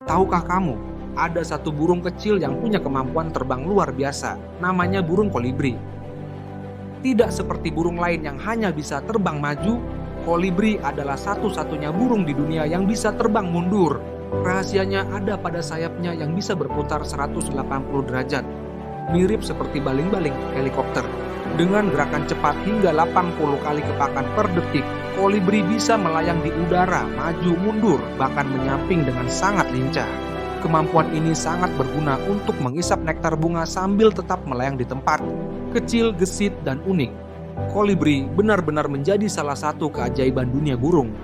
Tahukah kamu, ada satu burung kecil yang punya kemampuan terbang luar biasa, namanya burung kolibri. Tidak seperti burung lain yang hanya bisa terbang maju, kolibri adalah satu-satunya burung di dunia yang bisa terbang mundur. Rahasianya ada pada sayapnya yang bisa berputar 180 derajat, mirip seperti baling-baling helikopter. Dengan gerakan cepat hingga 80 kali kepakan per detik, kolibri bisa melayang di udara, maju mundur, bahkan menyamping dengan sangat lincah. Kemampuan ini sangat berguna untuk mengisap nektar bunga sambil tetap melayang di tempat. Kecil, gesit, dan unik, kolibri benar-benar menjadi salah satu keajaiban dunia burung.